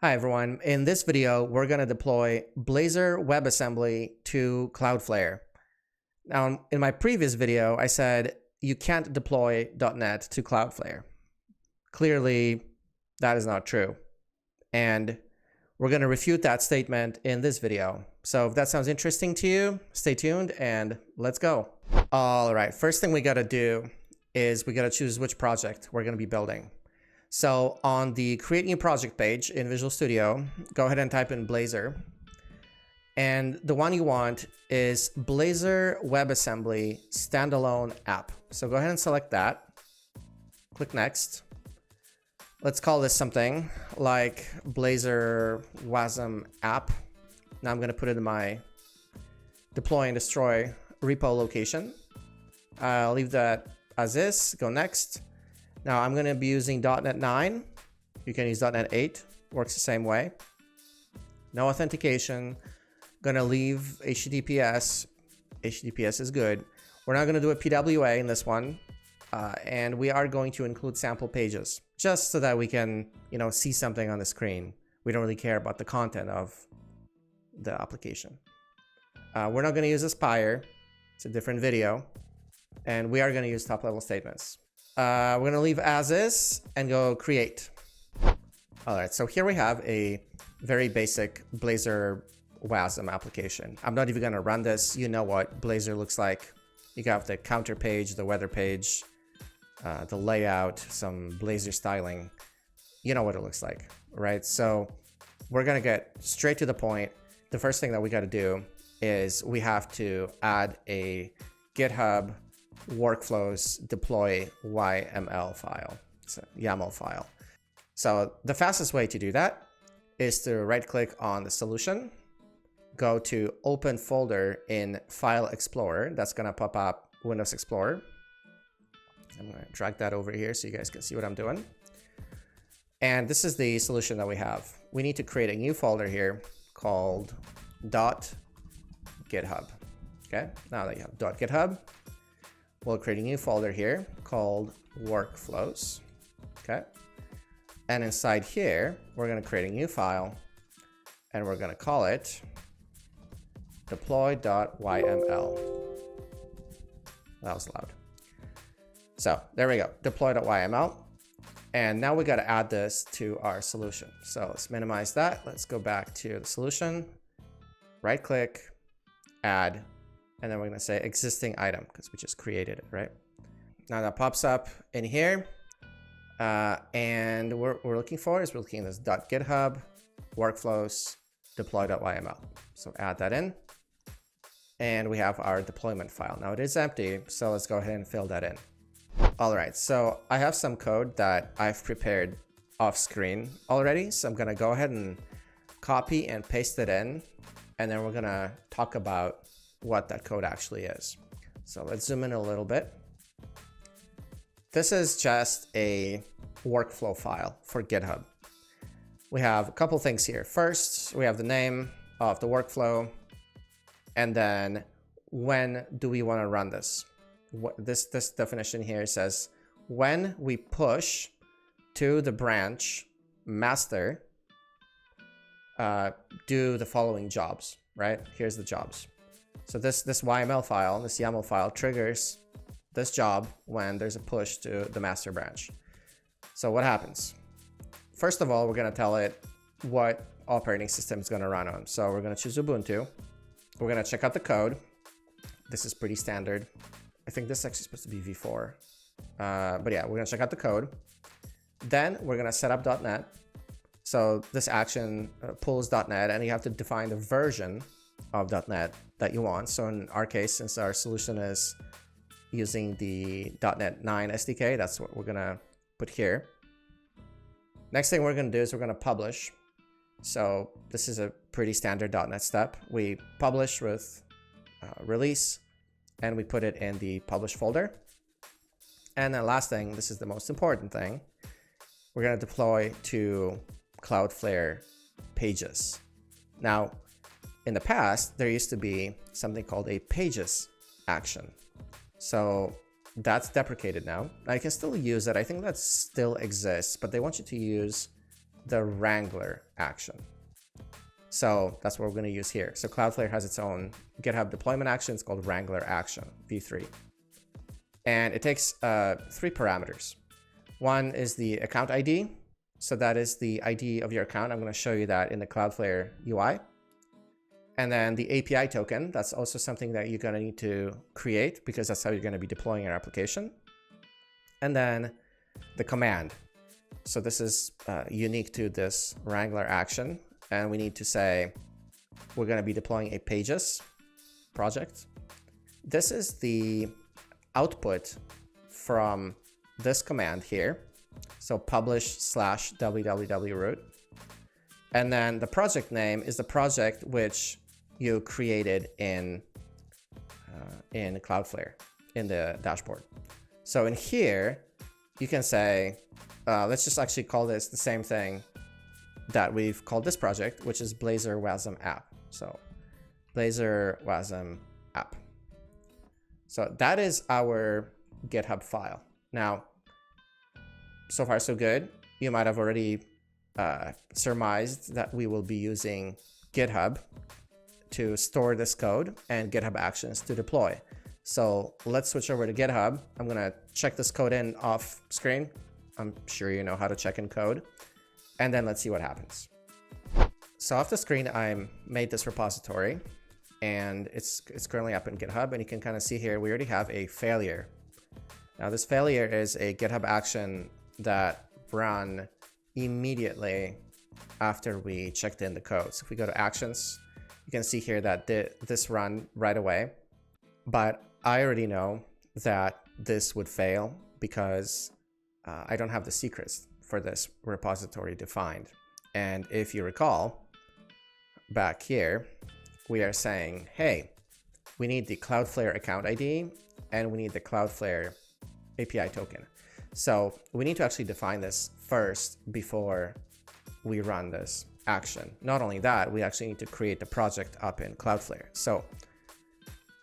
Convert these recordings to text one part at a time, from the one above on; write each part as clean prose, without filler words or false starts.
Hi everyone, in this video we're going to deploy Blazor WebAssembly to Cloudflare. Now in my previous video I said you can't deploy .NET to Cloudflare. Clearly that is not true, and we're going to refute that statement in this video. So if that sounds interesting to you, stay tuned and let's go. Alright, first thing we got to do is we got to choose which project we're going to be building. So on the Create New Project page in Visual Studio, go ahead and type in Blazor. And the one you want is Blazor WebAssembly Standalone App. So go ahead and select that. Click Next. Let's call this something like Blazor WASM App. Now I'm going to put it in my Deploy and Destroy repo location. I'll leave that as is. Go Next. Now I'm going to be using .NET 9. You can use .NET 8. Works the same way. No authentication. Going to leave HTTPS. HTTPS is good. We're not going to do a PWA in this one. And we are going to include sample pages just so that we can, see something on the screen. We don't really care about the content of the application. We're not going to use Aspire. It's a different video. And we are going to use top-level statements. We're going to leave as is and go create. All right, so here we have a very basic Blazor WASM application. I'm not even going to run this. You know what Blazor looks like. You got the counter page, the weather page, the layout, some Blazor styling. You know what it looks like, right? So we're going to get straight to the point. The first thing that we got to do is we have to add a GitHub workflows deploy YML file. It's a YAML file. So the fastest way to do that is to right click on the solution, go to open folder in File Explorer. That's going to pop up Windows Explorer. I'm going to drag that over here so you guys can see what I'm doing. And this is the solution that we have. We need to create a new folder here called .github. Okay, now that you have .github, we'll create a new folder here called workflows. Okay. And inside here, we're going to create a new file and we're going to call it deploy.yml. That was loud. So there we go, deploy.yml. And now we got to add this to our solution. So let's minimize that. Let's go back to the solution, right click, add. And then we're going to say existing item because we just created it, right? Now that pops up in here. And what we're looking for is we're looking at this .github workflows deploy.yml. So add that in. And we have our deployment file. Now it is empty, so let's go ahead and fill that in. All right, so I have some code that I've prepared off screen already. So I'm going to go ahead and copy and paste it in. And then we're going to talk about what that code actually is. So let's zoom in a little bit. This is just a workflow file for GitHub. We have a couple things here. First, we have the name of the workflow, and then when do we want to run this? This definition here says when we push to the branch master, do the following jobs, right? Here's the jobs. So this YML file, this YAML file triggers this job when there's a push to the master branch. So what happens? First of all, we're going to tell it what operating system it's going to run on. So we're going to choose Ubuntu. We're going to check out the code. This is pretty standard. I think this is actually supposed to be v4. But yeah, we're going to check out the code. Then we're going to set up .NET. So this action pulls .NET, and you have to define the version of .NET that you want. So in our case, since our solution is using the .NET 9 SDK, that's what we're going to put here. Next thing we're going to do is we're going to publish. So this is a pretty standard .NET step. We publish with release, and we put it in the publish folder. And then last thing, this is the most important thing, we're going to deploy to Cloudflare pages. Now, in the past, there used to be something called a pages action. So that's deprecated now. I can still use it. I think that still exists, but they want you to use the Wrangler action. So that's what we're going to use here. So Cloudflare has its own GitHub deployment action. It's called Wrangler action v3. And it takes 3 parameters. One is the account ID. So that is the ID of your account. I'm going to show you that in the Cloudflare UI. And then the API token. That's also something that you're going to need to create because that's how you're going to be deploying your application. And then the command. So this is unique to this Wrangler action. And we need to say we're going to be deploying a pages project. This is the output from this command here. So publish / www root. And then the project name is the project which you created in Cloudflare in the dashboard. So in here, you can say, let's just actually call this the same thing that we've called this project, which is Blazor WASM app. So Blazor WASM app. So that is our GitHub file. Now, so far so good. You might have already surmised that we will be using GitHub to store this code and GitHub Actions to deploy. So let's switch over to GitHub. I'm going to check this code in off screen. I'm sure you know how to check in code. And then let's see what happens. So off the screen, I made this repository and it's currently up in GitHub. And you can kind of see here, we already have a failure. Now this failure is a GitHub action that ran immediately after we checked in the code. So if we go to actions, you can see here that this ran right away. But I already know that this would fail because I don't have the secrets for this repository defined. And if you recall, back here, we are saying, hey, we need the Cloudflare account ID and we need the Cloudflare API token. So we need to actually define this first before we run this action. Not only that, we actually need to create the project up in Cloudflare. So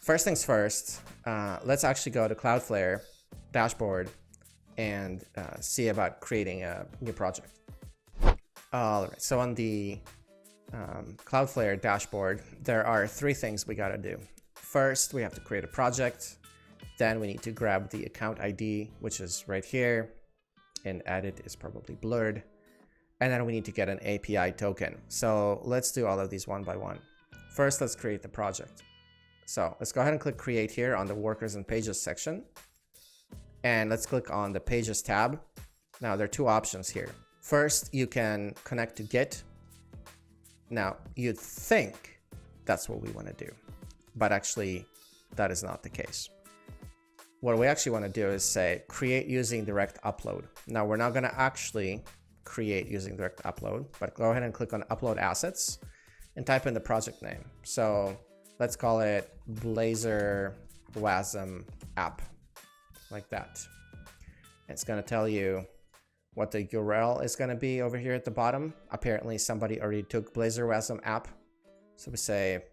first things first, let's actually go to Cloudflare dashboard and see about creating a new project. All right, so on the Cloudflare dashboard, there are 3 things we gotta do. First, we have to create a project. Then we need to grab the account ID, which is right here, and edit is probably blurred. And then we need to get an API token. So let's do all of these one by one. First, let's create the project. So let's go ahead and click create here on the workers and pages section. And let's click on the pages tab. Now there are 2 options here. First, you can connect to Git. Now you'd think that's what we want to do, but actually that is not the case. What we actually want to do is say create using direct upload. Now we're not going to actually create using direct upload, but go ahead and click on upload assets and type in the project name. So let's call it Blazor WASM app, like that. It's going to tell you what the URL is going to be over here at the bottom. Apparently somebody already took Blazor WASM app. So we say,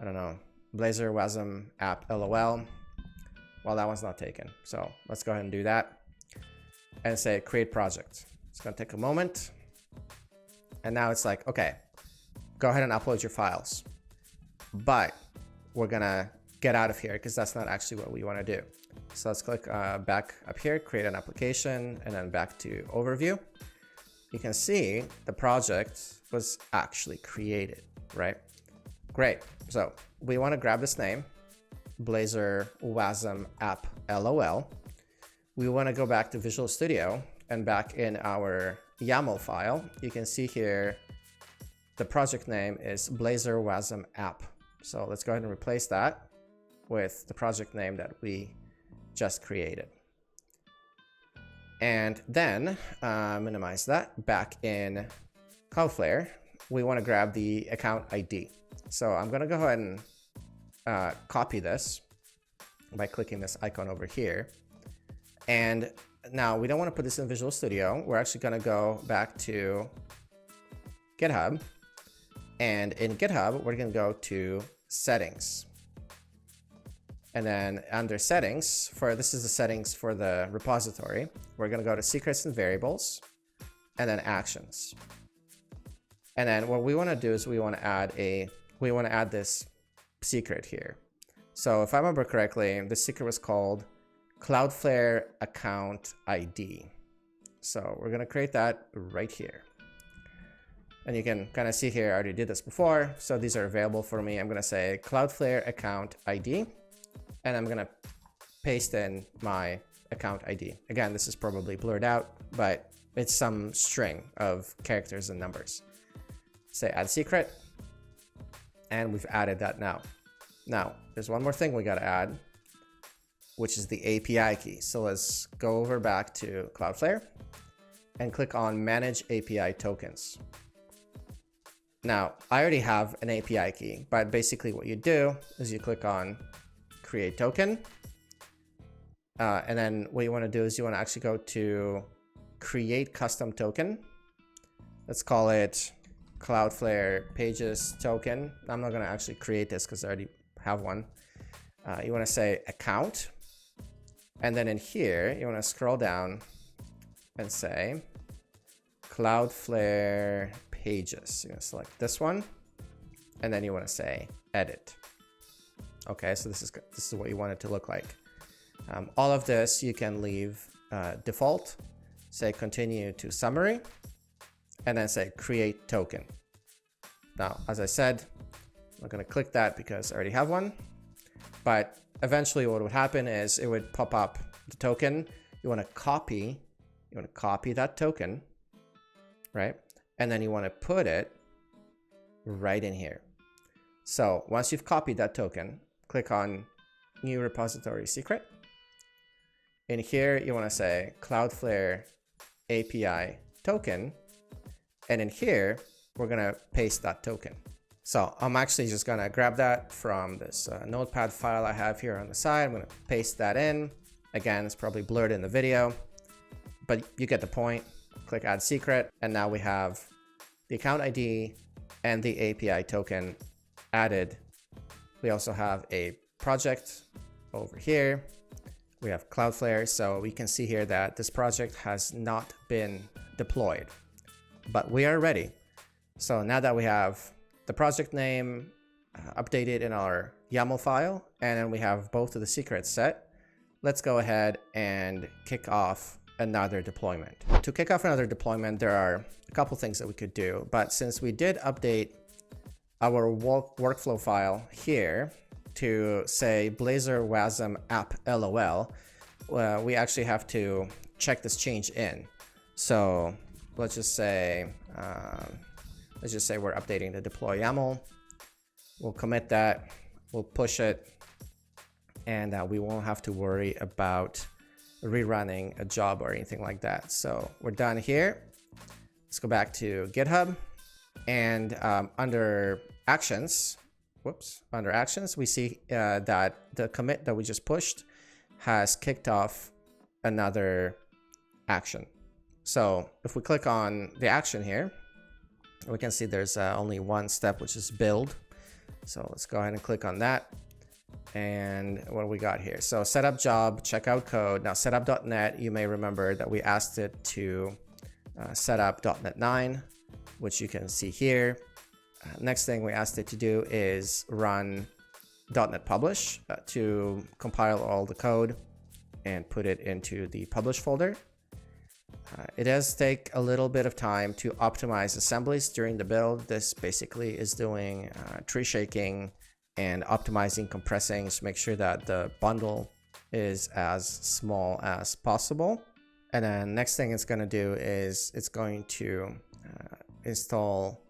I don't know, Blazor WASM app LOL. Well, that one's not taken. So let's go ahead and do that and say create project. It's going to take a moment. And now it's like, okay, go ahead and upload your files. But we're going to get out of here because that's not actually what we want to do. So let's click back up here, create an application, and then back to overview. You can see the project was actually created, right? Great. So we want to grab this name, Blazor WASM app LOL. We want to go back to Visual Studio and back in our YAML file. You can see here the project name is Blazor WASM app. So let's go ahead and replace that with the project name that we just created. And then minimize that. Back in Cloudflare, we want to grab the account ID. So I'm going to go ahead and copy this by clicking this icon over here. And now we don't want to put this in Visual Studio. We're actually going to go back to GitHub. And in GitHub, we're going to go to settings. And then under settings, this is the settings for the repository. We're going to go to secrets and variables. and then actions. And then what we want to do is we want to add this secret here. So if I remember correctly, the secret was called Cloudflare account ID. So we're going to create that right here. And you can kind of see here, I already did this before. So these are available for me. I'm going to say Cloudflare account ID, and I'm going to paste in my account ID. Again, this is probably blurred out, but it's some string of characters and numbers. Say add secret, and we've added that now. Now, there's one more thing we got to add, which is the API key. So let's go over back to Cloudflare and click on Manage API Tokens. Now, I already have an API key, but basically what you do is you click on Create Token. And then what you want to do is you want to actually go to Create Custom Token. Let's call it Cloudflare Pages Token. I'm not going to actually create this because I already have one. You want to say account, and then in here you want to scroll down and say Cloudflare Pages. You're going to select this one, and then you want to say edit. Okay, so this is what you want it to look like. All of this you can leave default, say continue to summary, and then say create token. Now, as I said, I'm not going to click that because I already have one, but eventually what would happen is it would pop up the token. You want to copy that token, right? And then you want to put it right in here. So once you've copied that token, click on new repository secret. In here, you want to say Cloudflare API token. And in here, we're going to paste that token. So I'm actually just going to grab that from this notepad file I have here on the side. I'm going to paste that in. Again, it's probably blurred in the video, but you get the point. Click add secret. And now we have the account ID and the API token added. We also have a project over here. We have Cloudflare. So we can see here that this project has not been deployed, but we are ready. So now that we have the project name updated in our YAML file, and then we have both of the secrets set, let's go ahead and kick off another deployment. To kick off another deployment, there are a couple things that we could do, but since we did update our workflow file here to say Blazor WASM app LOL, we actually have to check this change in. So let's just say we're updating the deploy YAML. We'll commit that, we'll push it, and we won't have to worry about rerunning a job or anything like that. So we're done here. Let's go back to GitHub, and under actions, we see that the commit that we just pushed has kicked off another action. So if we click on the action here, we can see there's only one step, which is build. So let's go ahead and click on that. And what do we got here? So setup job, checkout code. Now setup.net, you may remember that we asked it to set up .NET 9, which you can see here. Next thing we asked it to do is run .NET Publish to compile all the code and put it into the publish folder. It does take a little bit of time to optimize assemblies during the build. This basically is doing tree shaking and optimizing, compressing to make sure that the bundle is as small as possible. And then next thing it's going to do is it's going to install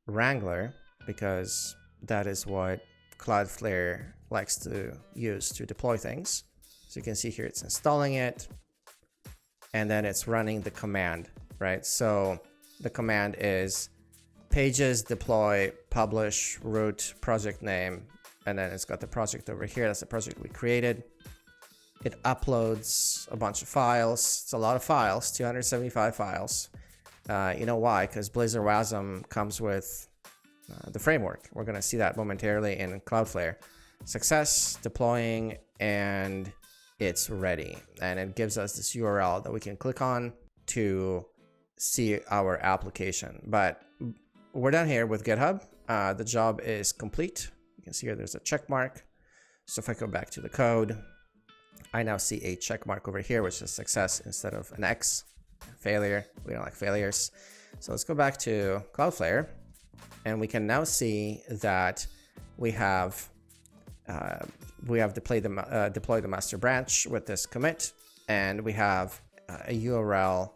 Wrangler, because that is what Cloudflare likes to use to deploy things. So you can see here it's installing it, and then it's running the command, right? So the command is pages deploy publish root project name, and then it's got the project over here. That's the project we created. It uploads a bunch of files. It's a lot of files, 275 files. You know why? Because Blazor WASM comes with the framework. We're going to see that momentarily in Cloudflare. Success, deploying, and it's ready. And it gives us this URL that we can click on to see our application. But we're done here with GitHub. The job is complete. You can see here there's a check mark. So if I go back to the code, I now see a check mark over here, which is success instead of an X. Failure. We don't like failures. So let's go back to Cloudflare, and we can now see that we have deployed the master branch with this commit, and we have a URL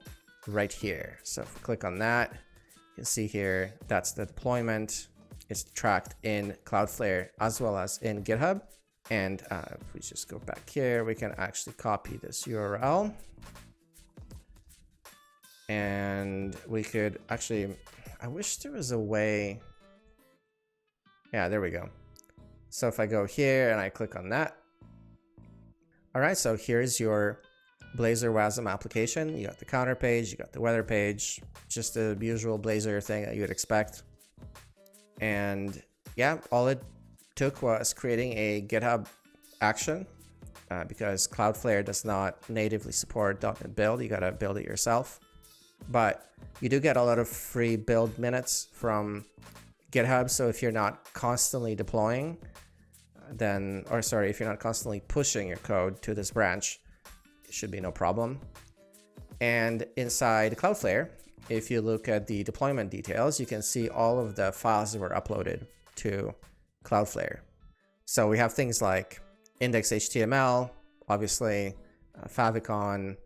right here. So if we click on that, you can see here that's the deployment. It's tracked in Cloudflare as well as in GitHub. And if we just go back here, we can actually copy this URL. And we could actually, I wish there was a way. Yeah, there we go. So if I go here and I click on that. All right, so here's your Blazor WASM application. You got the counter page, you got the weather page, just the usual Blazor thing that you would expect. And yeah, all it took was creating a GitHub action because Cloudflare does not natively support .NET Build. You got to build it yourself. But you do get a lot of free build minutes from GitHub. So if you're not constantly deploying, if you're not constantly pushing your code to this branch, it should be no problem. And inside Cloudflare, if you look at the deployment details, you can see all of the files that were uploaded to Cloudflare. So we have things like index.html, obviously, favicon.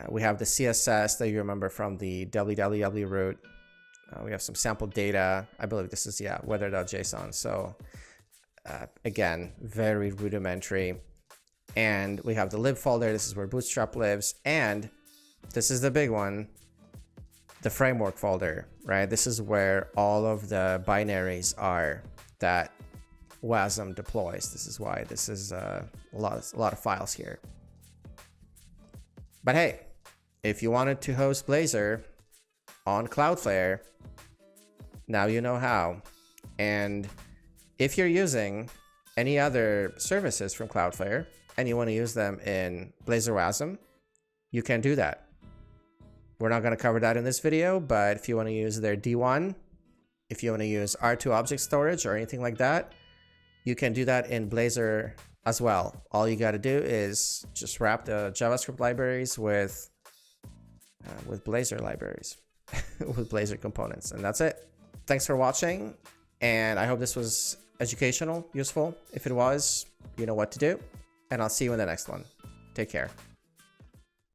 We have the CSS that you remember from the www root. We have some sample data. I believe this is, weather.json. So again, very rudimentary. And we have the lib folder. This is where Bootstrap lives. And this is the big one, the framework folder, right? This is where all of the binaries are that WASM deploys. This is why this is a lot of files here. But hey, if you wanted to host Blazor on Cloudflare, now you know how. And if you're using any other services from Cloudflare and you want to use them in Blazor WASM, you can do that. We're not going to cover that in this video, but if you want to use their D1, if you want to use R2 object storage or anything like that, you can do that in Blazor as well. All you got to do is just wrap the JavaScript libraries with Blazor libraries, with Blazor components, and that's it. Thanks for watching, and I hope this was educational, useful. If it was, you know what to do, and I'll see you in the next one. Take care.